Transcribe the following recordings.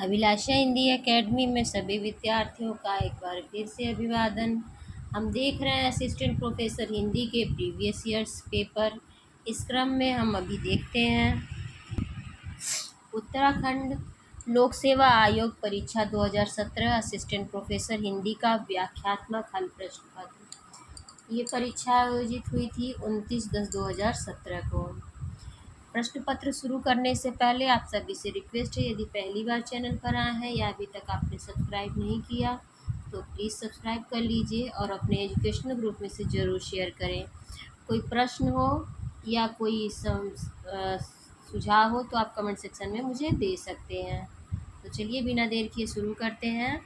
अभिलाषा Hindi academy में सभी विद्यार्थियों का एक बार फिर से अभिवादन। हम देख रहे हैं असिस्टेंट प्रोफेसर हिंदी के प्रीवियस ईयर्स पेपर। इस क्रम में हम अभी देखते हैं उत्तराखंड लोक सेवा आयोग परीक्षा 2017 असिस्टेंट प्रोफेसर हिंदी का व्याख्यात्मक हल प्रश्न पत्र। ये परीक्षा आयोजित हुई थी 29/10/2017 को। प्रश्न पत्र शुरू करने से पहले आप सभी से रिक्वेस्ट है, यदि पहली बार चैनल पर आए हैं या अभी तक आपने सब्सक्राइब नहीं किया तो प्लीज़ सब्सक्राइब कर लीजिए और अपने एजुकेशनल ग्रुप में से ज़रूर शेयर करें। कोई प्रश्न हो या कोई सुझाव हो तो आप कमेंट सेक्शन में मुझे दे सकते हैं। तो चलिए बिना देर किए शुरू करते हैं।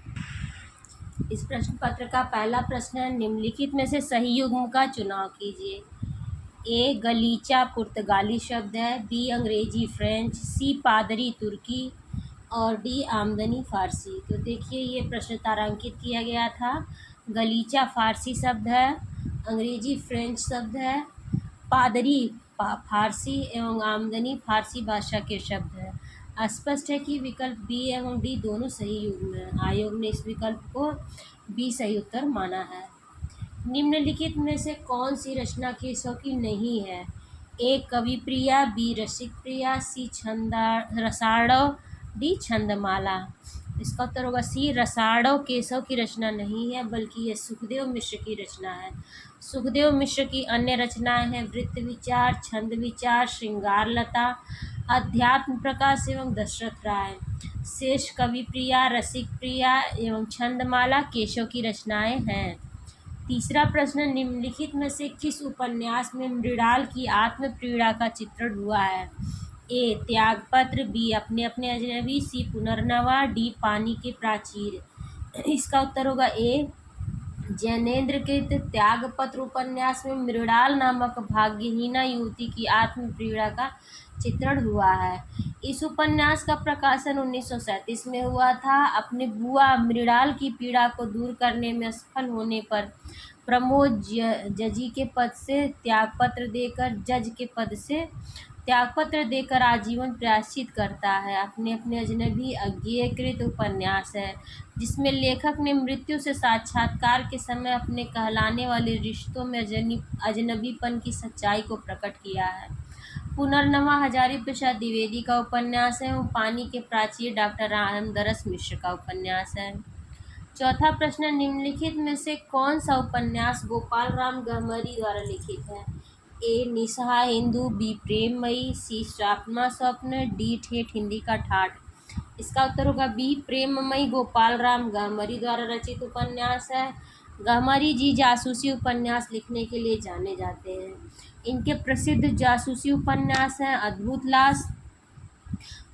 इस प्रश्न पत्र का पहला प्रश्न है, निम्नलिखित में से सही युग्म का चुनाव कीजिए। ए गलीचा पुर्तगाली शब्द है, बी अंग्रेजी फ्रेंच, सी पादरी तुर्की और डी आमदनी फारसी। तो देखिए ये प्रश्न तारांकित किया गया था। गलीचा फारसी शब्द है, अंग्रेजी फ्रेंच शब्द है, पादरी फारसी एवं आमदनी फारसी भाषा के शब्द है। स्पष्ट है कि विकल्प बी एवं डी दोनों सही युग्म है। आयोग ने इस विकल्प को बी सही उत्तर माना है। निम्नलिखित में से कौन सी रचना केशव की नहीं है? ए कवि प्रिया, बी रसिक प्रिया, सी रसाड़व, डी छंदमाला। इसका उत्तर होगा सी रसाड़व केशव की रचना नहीं है, बल्कि यह सुखदेव मिश्र की रचना है। सुखदेव मिश्र की अन्य रचनाएं हैं वृत्त विचार, छंद विचार, श्रृंगार लता, अध्यात्म प्रकाश एवं दशरथ राय। शेष कवि प्रिया, रसिक प्रिया एवं छंदमाला केशव की रचनाएं हैं। तीसरा प्रश्न, निम्नलिखित में से किस उपन्यास में मृणाल की आत्म पीड़ा का चित्रण हुआ है? ए त्यागपत्र, बी अपने अपने अजनबी, सी पुनर्नवा, डी पानी के प्राचीर। इसका उत्तर होगा ए जैनेन्द्र कृत त्यागपत्र उपन्यास में मृणाल नामक भाग्यहीना युवती की आत्म पीड़ा का चित्रण हुआ है। इस उपन्यास का प्रकाशन 1937 में हुआ था। अपने बुआ मृणाल की पीड़ा को दूर करने में असफल होने पर प्रमोद जज के पद से त्यागपत्र देकर आजीवन प्रायश्चित करता है। अपने अपने अजनबी अज्ञेयकृत उपन्यास है जिसमें लेखक ने मृत्यु से साक्षात्कार के समय अपने कहलाने वाले रिश्तों में अजनबीपन की सच्चाई को प्रकट किया है। पुनर्नवा हजारी प्रसाद द्विवेदी का उपन्यास है और पानी के प्राचीर डॉक्टर रामदरस मिश्र का उपन्यास है। चौथा प्रश्न, निम्नलिखित में से कौन सा उपन्यास गोपाल राम गहमरी द्वारा लिखित है? ए निसहाय हिंदू, बी प्रेममयी, सी श्रापमा स्वप्न, डी ठेठ हिंदी का ठाठ। इसका उत्तर होगा बी प्रेममयी गोपाल राम गहमरी द्वारा रचित उपन्यास है। गहमरी जी जासूसी उपन्यास लिखने के लिए जाने जाते हैं। इनके प्रसिद्ध जासूसी उपन्यास हैं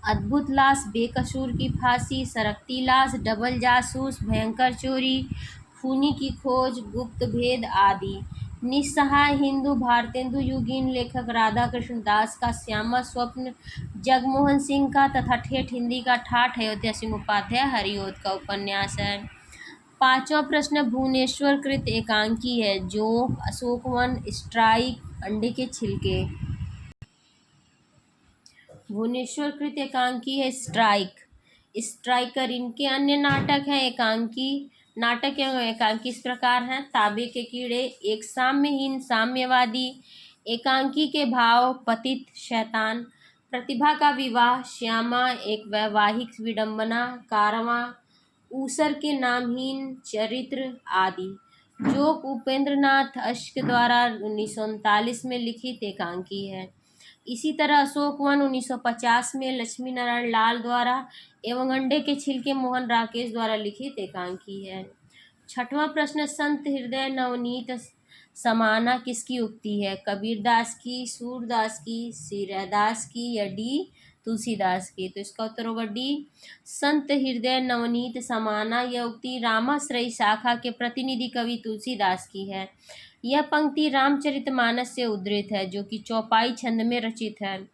अद्भुत लाश, बेकसूर की फांसी, सरकती लाश, डबल जासूस, भयंकर चोरी, खूनी की खोज, गुप्त भेद आदि। निस्सहाय हिंदू भारतेंदु युगीन लेखक राधा कृष्ण दास का श्यामा स्वप्न जगमोहन सिंह का तथा ठेठ हिंदी का ठाठ अयोध्या सिंह उपाध्याय हरिओद का उपन्यास है। पांचवा प्रश्न, भुवनेश्वर कृत एकांकी है। जोंक, अशोकवन, स्ट्राइक, अंडे के छिलके। भुवनेश्वर कृत एकांकी है स्ट्राइक, स्ट्राइकर। इनके अन्य नाटक हैं नाटक एवं एकांकी इस प्रकार हैं। ताबे के कीड़े, एक साम्यहीन साम्यवादी, एकांकी के भाव, पतित शैतान, प्रतिभा का विवाह, श्यामा, एक वैवाहिक विडंबना, कारवां, ऊसर के नामहीन चरित्र आदि। जोक उपेंद्र नाथ अश्क द्वारा 1939 में लिखित एकांकी है। इसी तरह अशोकवन 1950 में लक्ष्मी नारायण लाल द्वारा एवं अंडे के छिलके मोहन राकेश द्वारा लिखित एकांकी है। छठवां प्रश्न, संत हृदय नवनीत समाना किसकी उक्ति है? कबीरदास की, सूरदास की, श्री रैदास की या डी तुलसीदास की। तो इसका उत्तर होगा डी संत हृदय नवनीत समाना। यह उक्ति रामाश्रयी शाखा के प्रतिनिधि कवि तुलसीदास की है। यह पंक्ति रामचरितमानस से उद्धृत है जो कि चौपाई छंद में रचित है।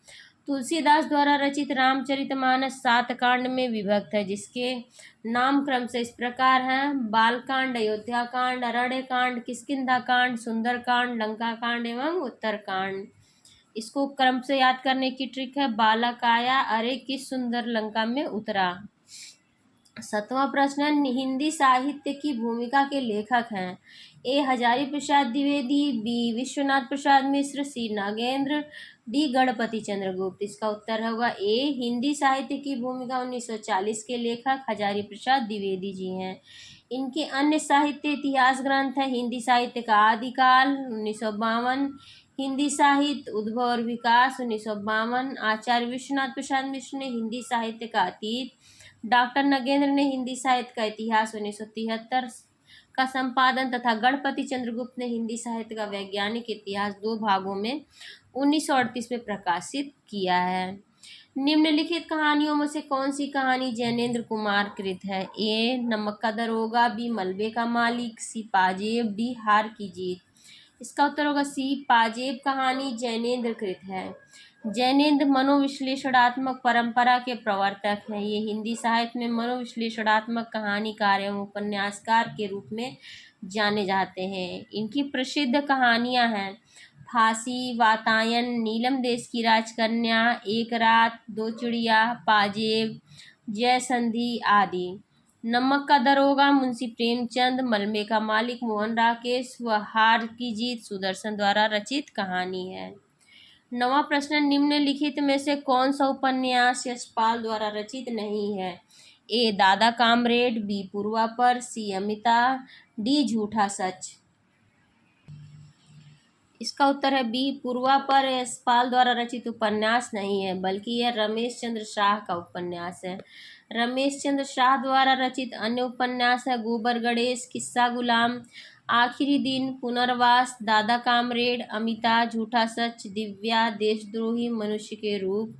तुलसीदास द्वारा रचित रामचरितमानस 7 कांड में विभक्त है जिसके नाम क्रम से इस प्रकार हैं: बालकांड, अयोध्या कांड, अरण्य कांड, किष्किंधा कांड, सुंदर कांड, लंका कांड एवं उत्तर कांड। इसको क्रम से याद करने की ट्रिक है, बालक आया, अरे किस सुंदर लंका में उतरा। 7वां प्रश्न है, हिंदी साहित्य की भूमिका के लेखक हैं। ए हजारी प्रसाद द्विवेदी, बी विश्वनाथ प्रसाद मिश्र, सी नागेंद्र, डी गणपति चंद्रगुप्त। इसका उत्तर होगा ए, हिंदी साहित्य की भूमिका 1940 के लेखक हजारी प्रसाद द्विवेदी जी हैं। इनके अन्य साहित्य इतिहास ग्रंथ है हिंदी साहित्य का आदिकाल 1952, हिंदी साहित्य उद्भव और विकास 1952, आचार्य विश्वनाथ प्रसाद मिश्र ने हिंदी साहित्य का अतीत, डॉक्टर नगेंद्र ने हिंदी साहित्य का इतिहास 1973 का संपादन तथा गणपति चंद्रगुप्त ने हिंदी साहित्य का वैज्ञानिक इतिहास 2 भागों में 1938 में प्रकाशित किया है। निम्नलिखित कहानियों में से कौन सी कहानी जैनेन्द्र कुमार कृत है? ए नमक का दरोगा, बी मलबे का मालिक, सी पाजेब, डी हार की जीत। इसका उत्तर होगा सी, पाजेब कहानी जैनेन्द्र कृत है। जैनेन्द्र मनोविश्लेषणात्मक परंपरा के प्रवर्तक हैं। ये हिंदी साहित्य में मनोविश्लेषणात्मक कहानीकार एवं उपन्यासकार के रूप में जाने जाते हैं। इनकी प्रसिद्ध कहानियां हैं फांसी, वातायन, नीलम देश की राजकन्या, एक रात, दो चिड़िया, पाजेब, जय संधि आदि। नमक का दरोगा मुंशी प्रेमचंद, मलबे का मालिक मोहन राकेश व हार की जीत सुदर्शन द्वारा रचित कहानी है। 9वां प्रश्न, निम्नलिखित में से कौन सा उपन्यास यशपाल द्वारा रचित नहीं है? ए दादा कामरेड, बी पूर्वापर, सी अमिता, डी झूठा सच। इसका उत्तर है बी, पूर्वापर यशपाल द्वारा रचित उपन्यास नहीं है, बल्कि यह रमेश चंद्र शाह का उपन्यास है। रमेश चंद्र शाह द्वारा रचित अन्य उपन्यास है गोबर गणेश, किस्सा गुलाम, आखिरी दिन, पुनर्वास, दादा कामरेड, अमिता, झूठा सच, दिव्या, देशद्रोही, मनुष्य के रूप,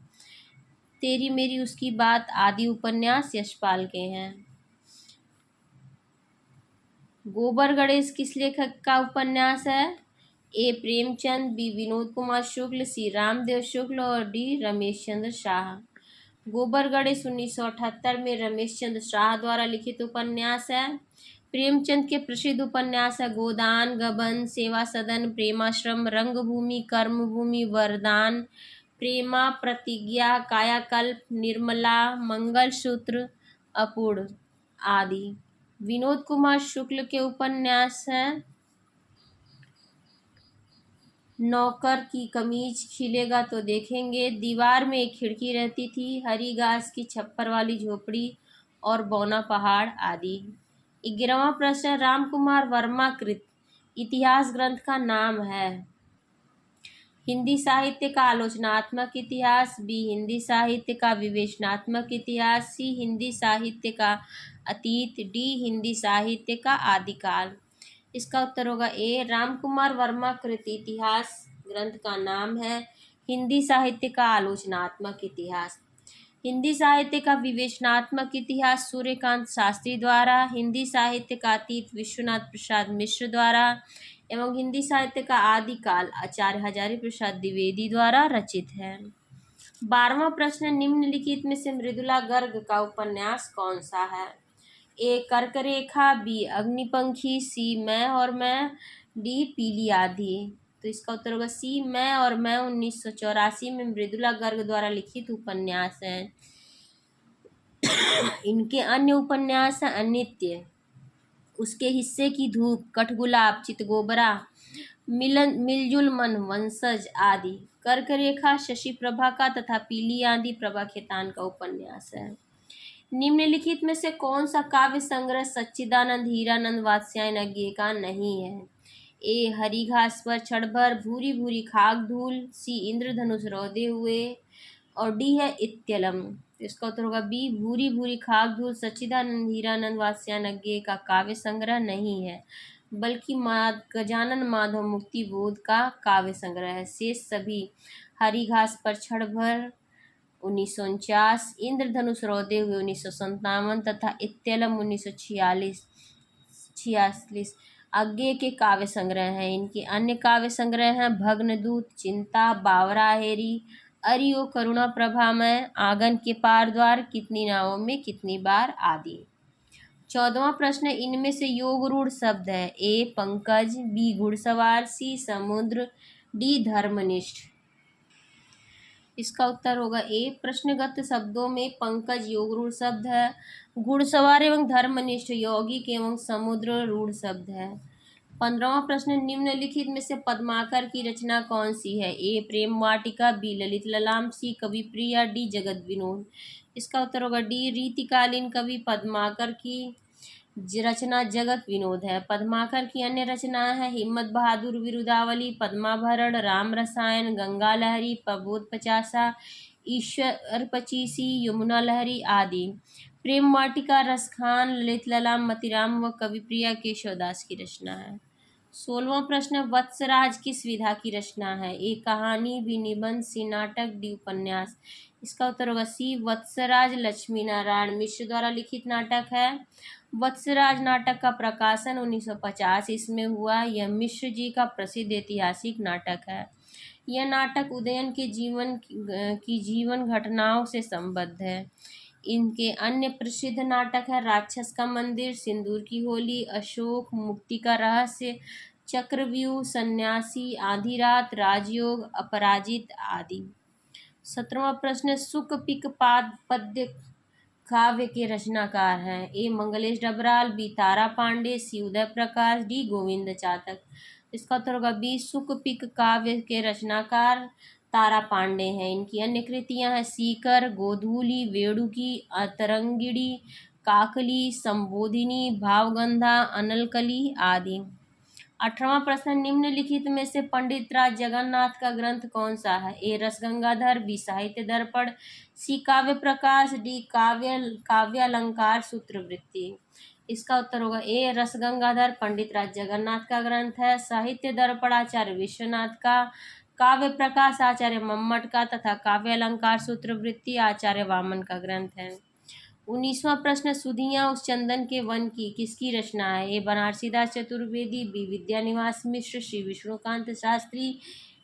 तेरी मेरी उसकी बात आदि उपन्यास यशपाल के हैं। गोबर गणेश किस लेखक का उपन्यास है? ए प्रेमचंद, बी विनोद कुमार शुक्ल, सी रामदेव शुक्ल और डी रमेश चंद्र शाह। गोबर गणेश 1978 में रमेश चंद्र शाह द्वारा लिखित उपन्यास है। प्रेमचंद के प्रसिद्ध उपन्यास है गोदान, गबन, सेवा सदन, प्रेमाश्रम, रंगभूमि, कर्मभूमि, वरदान, प्रेमा, प्रतिज्ञा, कायाकल्प, निर्मला, मंगलसूत्र, अपूर्ण आदि। विनोद कुमार शुक्ल के उपन्यास हैं नौकर की कमीज खिलेगा तो देखेंगे, दीवार में एक खिड़की रहती थी, हरी घास की छप्पर वाली झोपड़ी और बौना पहाड़ आदि। 11वां प्रश्न, राम कुमार वर्मा कृत इतिहास ग्रंथ का नाम है? हिंदी साहित्य का आलोचनात्मक इतिहास, बी हिंदी साहित्य का विवेचनात्मक इतिहास, सी हिंदी साहित्य का अतीत, डी हिंदी साहित्य का आदिकाल। इसका उत्तर होगा ए, रामकुमार वर्मा कृत इतिहास ग्रंथ का नाम है हिंदी साहित्य का आलोचनात्मक इतिहास। हिंदी साहित्य का विवेचनात्मक इतिहास सूर्यकांत शास्त्री द्वारा, हिंदी साहित्य का अतीत विश्वनाथ प्रसाद मिश्र द्वारा एवं हिंदी साहित्य का आदिकाल आचार्य हजारी प्रसाद द्विवेदी द्वारा रचित है। 12वां प्रश्न, निम्नलिखित में से मृदुला गर्ग का उपन्यास कौन सा है? ए कर्करेखा, बी अग्निपंखी, सी मैं और मैं, डी पीली आंधी। तो इसका उत्तर होगा सी, मैं और मैं 1984 में मृदुला गर्ग द्वारा लिखित उपन्यास है। इनके अन्य उपन्यास हैं अनित्य, उसके हिस्से की धूप, कठगुलाब, चितगोबरा, मिलजुल मन, वंशज आदि। कर्करेखा शशि प्रभा का तथा पीली आंधी प्रभा खेतान का उपन्यास है। निम्नलिखित में से कौन सा काव्य संग्रह सच्चिदानंद हीरानंद वात्स्यायन का नहीं है? ए हरी घास पर क्षणभर, भूरी भूरी खाक धूल, सी इंद्रधनुष रौदे हुए और डी है इत्यलम। इसका उत्तर होगा बी, भूरी भूरी खाक धूल सच्चिदानंद हीरानंद वात्स्यायन का काव्य संग्रह नहीं है, बल्कि गजानन माधव मुक्ति बोध का काव्य संग्रह है। शेष सभी हरी घास पर क्षणभर 1949, इंद्रधनुष रौदे हुए 1957 तथा इत्यलम 1946 अज्ञे के काव्य संग्रह हैं। इनके अन्य काव्य संग्रह हैं भग्नदूत, चिंता, बावरा हेरी, अरियो करुणा प्रभामय, आंगन के पार द्वार, कितनी नावों में कितनी बार आदि। 14वां प्रश्न, इनमें से योगरूढ़ शब्द है? ए पंकज, बी घुड़सवार, सी समुद्र, डी धर्मनिष्ठ। इसका उत्तर होगा ए। प्रश्नगत शब्दों में पंकज योग रूढ़ शब्द है, घुड़सवार एवं धर्मनिष्ठ यौगिक एवं समुद्र रूढ़ शब्द है। 15वां प्रश्न, निम्नलिखित में से पद्माकर की रचना कौन सी है? ए प्रेम वाटिका, बी ललित ललाम, सी कवि प्रिया, डी जगत विनोद। इसका उत्तर होगा डी। रीतिकालीन कवि पद्माकर की रचना जगत विनोद है। पद्माकर की अन्य रचनाएं हैं हिम्मत बहादुर, विरुदावली, पद्माभरण, राम रसायन, गंगा लहरी, प्रबोध पचासा, ईश्वर पचीसी, यमुना लहरी आदि। प्रेम वाटिका रसखान, ललित ललाम, मतिराम व कविप्रिया केशवदास की रचना है। 16वां प्रश्न, वत्सराज किस विधा की रचना है? ए कहानी, बी निबंध, सी नाटक, डी उपन्यास। इसका उत्तर होगा सी। वत्सराज लक्ष्मी नारायण मिश्र द्वारा लिखित नाटक है। वत्सराज नाटक का प्रकाशन 1950 ईस्वी में हुआ। यह मिश्र जी का प्रसिद्ध ऐतिहासिक नाटक है। यह नाटक उदयन के जीवन घटनाओं से संबद्ध है। इनके अन्य प्रसिद्ध नाटक है राक्षस का मंदिर, सिंदूर की होली, अशोक, मुक्ति का रहस्य, चक्रव्यूह, सन्यासी, आधी रात, राजयोग, अपराजित आदि। 17वां प्रश्न, सुक पिक पद्य काव्य के रचनाकार हैं। ए मंगलेश डबराल, बी तारा पांडे, सी उदय प्रकाश, डी गोविंद चातक। इसका उत्तर होगा बी। सुक पिक काव्य के रचनाकार तारा पांडे हैं। इनकी अन्य कृतियां हैं सीकर, गोधूली, वेणुकी, अतरंगिणी, काकली, संबोधिनी, भावगंधा, अनलकली आदि। 18वां प्रश्न, निम्नलिखित में से पंडित राज जगन्नाथ का ग्रंथ कौन सा है? ए रसगंगाधर, बी साहित्य दर्पण, सी काव्य प्रकाश, डी काव्यालंकार सूत्रवृत्ति। इसका उत्तर होगा ए रसगंगाधर पंडित राज जगन्नाथ का ग्रंथ है। साहित्य दर्पण आचार्य विश्वनाथ का, काव्य प्रकाश आचार्य मम्मट का तथा काव्यालंकार सूत्रवृत्ति आचार्य वामन का ग्रंथ है। 19वां प्रश्न, सुधियाँ उस चंदन के वन की किसकी रचना है? ए बनारसीदास चतुर्वेदी, बी विद्यानिवास मिश्र, सी विष्णुकांत शास्त्री,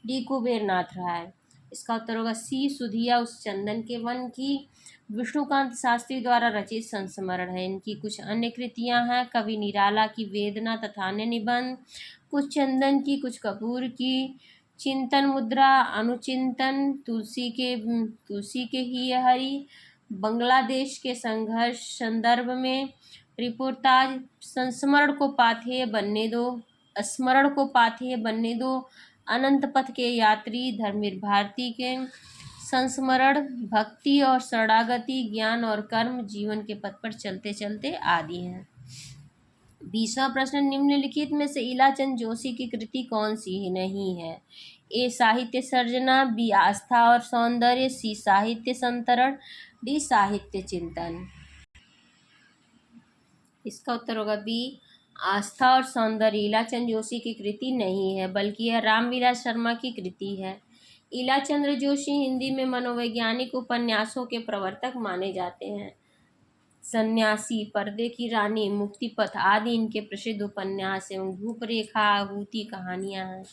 डी कुबेरनाथ राय। इसका उत्तर होगा सी। सुधिया उस चंदन के वन की विष्णुकांत शास्त्री द्वारा रचित संस्मरण है। इनकी कुछ अन्य कृतियां हैं कवि निराला की वेदना तथा अन्य निबंध, कुछ चंदन की, कुछ कपूर की, चिंतन मुद्रा, अनुचिंतन, तुलसी के ही हरि, बांग्लादेश के संघर्ष संदर्भ में, रिपोर्टाज, संस्मरण को पाथेय बनने दो, स्मरण को पाथेय बनने दो, अनंत पथ के यात्री, धर्मवीर भारती के संस्मरण, भक्ति और शरणागति, ज्ञान और कर्म, जीवन के पथ पर चलते चलते आदि हैं। 20वां प्रश्न, निम्नलिखित में से इलाचंद जोशी की कृति कौन सी नहीं है? ए साहित्य सर्जना, बी आस्था और सौंदर्य, सी साहित्य संतरण, डी साहित्य चिंतन। इसका उत्तर होगा बी आस्था और सौंदर्य इलाचंद जोशी की कृति नहीं है, बल्कि यह रामविलास शर्मा की कृति है। इलाचंद्र जोशी हिंदी में मनोवैज्ञानिक उपन्यासों के प्रवर्तक माने जाते हैं। सन्यासी, पर्दे की रानी, मुक्तिपथ आदि इनके प्रसिद्ध उपन्यास एवं रूपरेखा आहूति कहानियां हैं।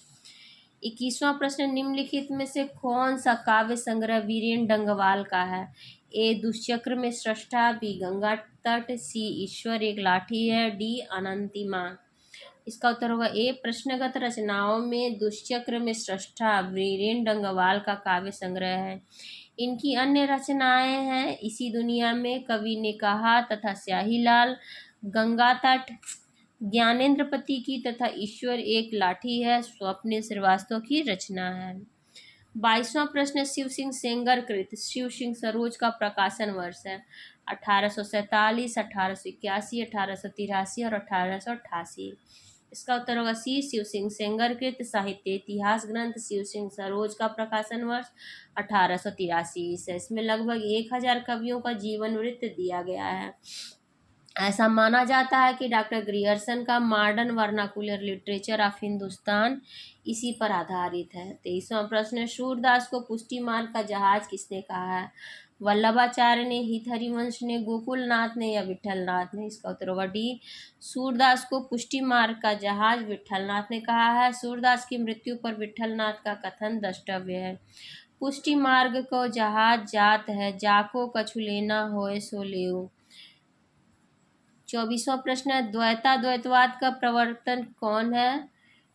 21वां प्रश्न, निम्नलिखित में से कौन सा काव्य संग्रह वीरेन डंगवाल का है? ए दुष्चक्र में सृष्टा, बी गंगा तट, सी ईश्वर एक लाठी है, डी अनंतिमा। इसका उत्तर होगा ए। प्रश्नगत रचनाओं में दुष्चक्र में सृष्टा वीरेन डंगवाल का काव्य संग्रह है। इनकी अन्य रचनाएं हैं इसी दुनिया में, कवि ने कहा तथा स्याहीलाल, गंगा तट, ज्ञानेंद्र पति की तथा ईश्वर एक लाठी है स्वप्न श्रीवास्तव की रचना है। 22वां प्रश्न, शिव सिंह सेंगर कृत शिव सिंह सरोज का प्रकाशन वर्ष है। 1847, 1881, 1883 और 1888। इसका उत्तर होगा सी। शिव सिंह सेंगर कृत साहित्य इतिहास ग्रंथ शिव सिंह सरोज का प्रकाशन वर्ष 1883 है। इसमें लगभग 1000 कवियों का जीवन वृत्त दिया गया है। ऐसा माना जाता है कि डॉक्टर ग्रियर्सन का modern vernacular literature of Hindustan इसी पर आधारित है। 23वां प्रश्न, सूरदास को पुष्टि मार्ग का जहाज किसने कहा है? वल्लभाचार्य ने, हित हरिवंश ने, गोकुलनाथ ने या विठलनाथ ने। इसका उत्तर होगा डी। सूरदास को पुष्टि मार्ग का जहाज विठलनाथ ने कहा है। सूरदास की मृत्यु पर विठलनाथ का कथन द्रष्टव्य है। पुष्टि मार्ग को जहाज जात है, जाको कछु लेना होए सो लेऊ। 24वां प्रश्न है, द्वैताद्वैतवाद का प्रवर्तन कौन है?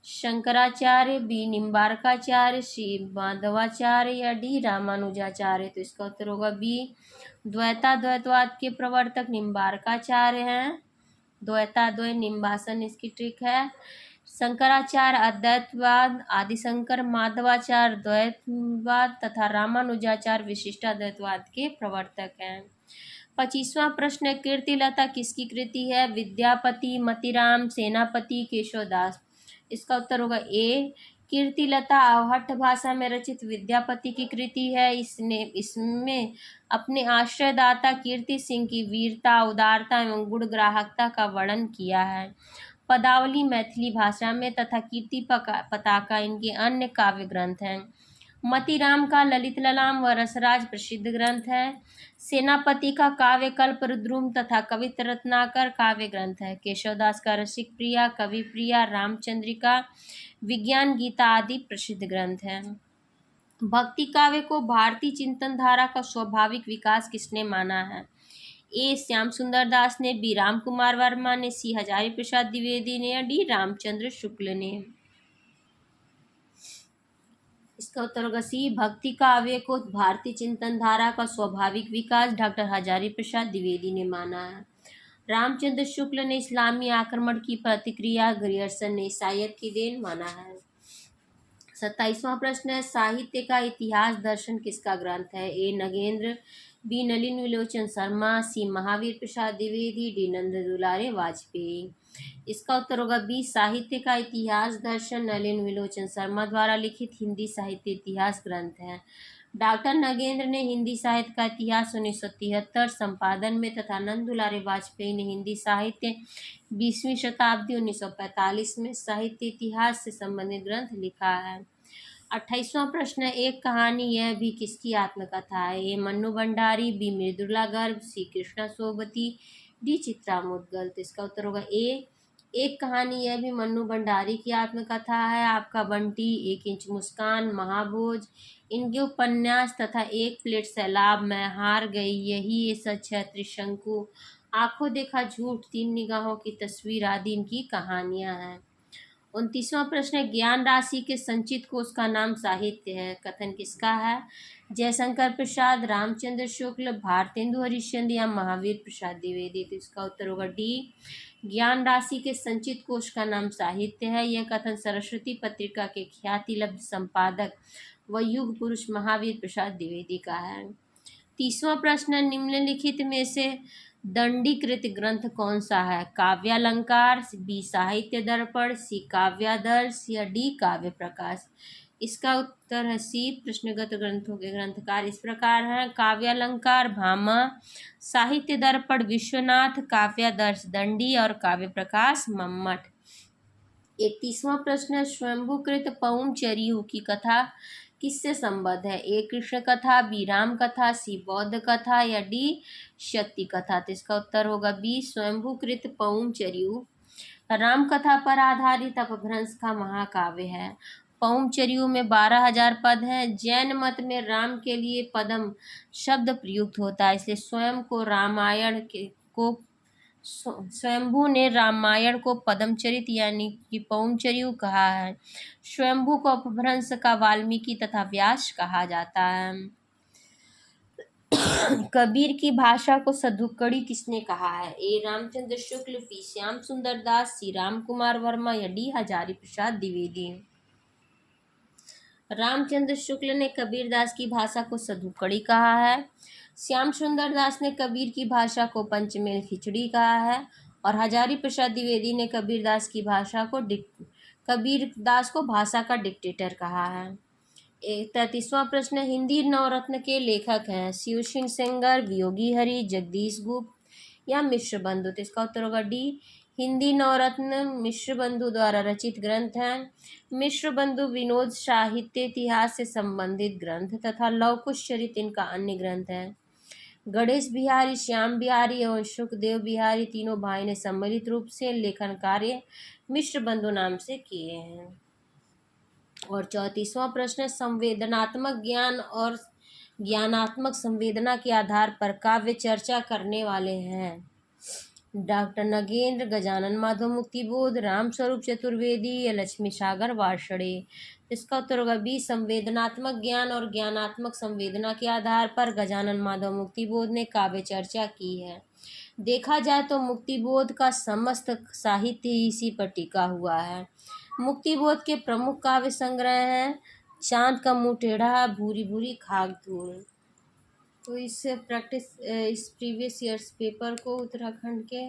शंकराचार्य, बी निम्बार्काचार्य, सी माधवाचार्य या डी रामानुजाचार्य। तो इसका उत्तर होगा बी। द्वैताद्वैतवाद के प्रवर्तक निम्बार्काचार्य हैं। द्वैताद्वय निम्बासन इसकी ट्रिक है। शंकराचार्य अद्वैतवाद, आदिशंकर माधवाचार्य द्वैतवाद तथा रामानुजाचार्य विशिष्टाद्वैतवाद के प्रवर्तक हैं। 25वां प्रश्न, कीर्तिलता किसकी कृति है? विद्यापति, मतीराम, सेनापति, केशवदास। इसका उत्तर होगा ए। कीर्तिलता अवहट्ठ भाषा में रचित विद्यापति की कृति है। इसमें अपने आश्रयदाता कीर्ति सिंह की वीरता, उदारता एवं गुणग्राहकता का वर्णन किया है। पदावली मैथिली भाषा में तथा कीर्ति पताका इनके अन्य काव्य ग्रंथ हैं। मतीराम का ललित ललाम व रसराज प्रसिद्ध ग्रंथ है। सेनापति का काव्य कल्प रुद्रुम तथा कवित्र रत्नाकर काव्य ग्रंथ है। केशवदास का रसिक प्रिया, कवि प्रिया, रामचंद्रिका, विज्ञान गीता आदि प्रसिद्ध ग्रंथ हैं। भक्ति काव्य को भारतीय चिंतन धारा का स्वाभाविक विकास किसने माना है? ए श्याम सुंदर दास ने, बी राम कुमार वर्मा ने, सी हजारी प्रसाद द्विवेदी ने या डी रामचंद्र शुक्ल ने। इसका उत्तर होगा सी। भक्ति काव्य को भारतीय चिंतन धारा का स्वाभाविक विकास डॉक्टर हजारी प्रसाद द्विवेदी ने माना है। रामचंद्र शुक्ल ने इस्लामी आक्रमण की प्रतिक्रिया, ग्रियर्सन ने ईसाइयत की देन माना है। 27वां प्रश्न है, साहित्य का इतिहास दर्शन किसका ग्रंथ है? ए नगेंद्र, बी नलिन विलोचन शर्मा, सी महावीर प्रसाद द्विवेदी, डी नंद दुलारे वाजपेयी। इसका उत्तर होगा बी। साहित्य का इतिहास दर्शन नलिन विलोचन शर्मा द्वारा लिखित हिंदी साहित्य इतिहास ग्रंथ है। डॉक्टर नगेंद्र ने हिंदी साहित्य का इतिहास 1973 संपादन में तथा नंद दुलारे वाजपेयी ने हिंदी साहित्य 20वीं शताब्दी 1945 में साहित्य इतिहास से संबंधित ग्रंथ लिखा है। 28वां प्रश्न, एक कहानी यह भी किसकी आत्मकथा है? ए मन्नू भंडारी, बी मृदुला गर्ग, सी कृष्णा सोबती, डी चित्रा मुदगल। तो इसका उत्तर होगा ए। एक कहानी यह भी मन्नू भंडारी की आत्मकथा है। आपका बंटी, 1 इंच मुस्कान, महाभोज इनके उपन्यास तथा 1 प्लेट सैलाब, मैं हार गई, यही ये सच है, त्रिशंकु, आंखों देखा झूठ, 3 निगाहों की तस्वीर आदि इनकी कहानियां हैं। 29वां प्रश्न है, ज्ञान राशि के संचित कोश का नाम साहित्य है। कथन किसका है? जयशंकर प्रसाद, रामचंद्र शुक्ल, भारतेंदु हरिश्चंद्र या महावीर प्रसाद द्विवेदी। तो इसका उत्तर होगा डी। ज्ञान राशि के संचित कोश का नाम साहित्य है। यह कथन सरस्वती पत्रिका के ख्याति लब्ध संपादक व युग पुरुष महावीर प्रसाद द्विवेदी का है। 30वां प्रश्न, निम्नलिखित में से दंडीकृत ग्रंथ कौन सा है? काव्यालंकार, बी साहित्य दर्पण, सी काव्यादर्श या डी काव्य प्रकाश। इसका उत्तर है सी। प्रश्नगत ग्रंथों के ग्रंथकार इस प्रकार हैं: काव्यालंकार भामा, साहित्य दर्पण विश्वनाथ, काव्यादर्श दंडी और काव्य प्रकाश मम्मट। 31वां प्रश्न, स्वयंभूकृत पौंचर्यू की कथा किससे संबद्ध है? ए कृष्ण कथा, बी राम कथा, सी बौद्ध कथा या डी शक्ति कथा। तो इसका उत्तर होगा बी स्वयंभूकृत पौंचर्यू राम कथा पर आधारित अपभ्रंश का महाकाव्य है। पौंचर्यू में 12,000 पद हैं। जैन मत में राम के लिए पदम शब्द प्रयुक्त होता है, इसलिए स्वयंभू ने रामायण को पदमचरित यानी कि पौंचर्यू कहा है। स्वयंभू को अपभ्रंश का वाल्मीकि तथा व्यास कहा जाता है। कबीर की भाषा को सधुक्कड़ी किसने कहा है? ए रामचंद्र शुक्ल, बी श्याम सुंदर दास, सी राम कुमार वर्मा या डी हजारी प्रसाद द्विवेदी। रामचंद्र शुक्ल ने कबीर दास की भाषा को सधुक्कड़ी कहा है। श्याम सुंदर दास ने कबीर की भाषा को पंचमेल खिचड़ी कहा है और हजारी प्रसाद द्विवेदी ने कबीर दास को भाषा का डिक्टेटर कहा है। 33वां प्रश्न, हिंदी नवरत्न के लेखक हैं शिव सिंह सेंगर, वियोगी हरि, जगदीश गुप्त या मिश्र बंधु। तो इसका उत्तर होगा डी। हिंदी नवरत्न मिश्र बंधु द्वारा रचित ग्रंथ हैं। मिश्र बंधु विनोद साहित्य इतिहास से संबंधित ग्रंथ तथा लवकुश चरित इनका अन्य ग्रंथ है। गणेश बिहारी, श्याम बिहारी एवं सुखदेव बिहारी तीनों भाई ने सम्मिलित रूप से लेखन कार्य मिश्र बंधु नाम से किए हैं। और 34वां प्रश्न, संवेदनात्मक ज्ञान और ज्ञानात्मक संवेदना के आधार पर काव्य चर्चा करने वाले हैं। डॉक्टर नगेंद्र, गजानन माधव मुक्तिबोध, रामस्वरूप चतुर्वेदी या लक्ष्मी सागर वार्षणे। इसका उत्तर होगा बी, संवेदनात्मक ज्ञान और ज्ञानात्मक संवेदना के आधार पर गजानन माधव मुक्तिबोध ने काव्य चर्चा की है। देखा जाए तो मुक्तिबोध का समस्त साहित्य ही इसी पर टिका हुआ है। मुक्तिबोध के प्रमुख काव्य संग्रह हैं चांद का मुंह टेढ़ा, भूरी भूरी खाक धूल। तो इस प्रीवियस ईयर्स पेपर को उत्तराखंड के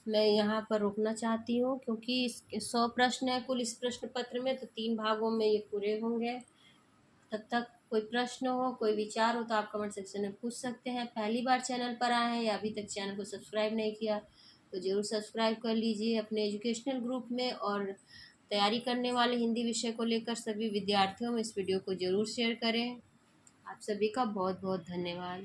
मैं यहाँ पर रोकना चाहती हूँ, क्योंकि इस 100 प्रश्न है कुल इस प्रश्न पत्र में, तो 3 भागों में ये पूरे होंगे। तब तक कोई प्रश्न हो, कोई विचार हो तो आप कमेंट सेक्शन में पूछ सकते हैं। पहली बार चैनल पर आए हैं या अभी तक चैनल को सब्सक्राइब नहीं किया तो ज़रूर सब्सक्राइब कर लीजिए अपने एजुकेशनल ग्रुप में, और तैयारी करने वाले हिंदी विषय को लेकर सभी विद्यार्थियों में इस वीडियो को ज़रूर शेयर करें। आप सभी का बहुत बहुत धन्यवाद।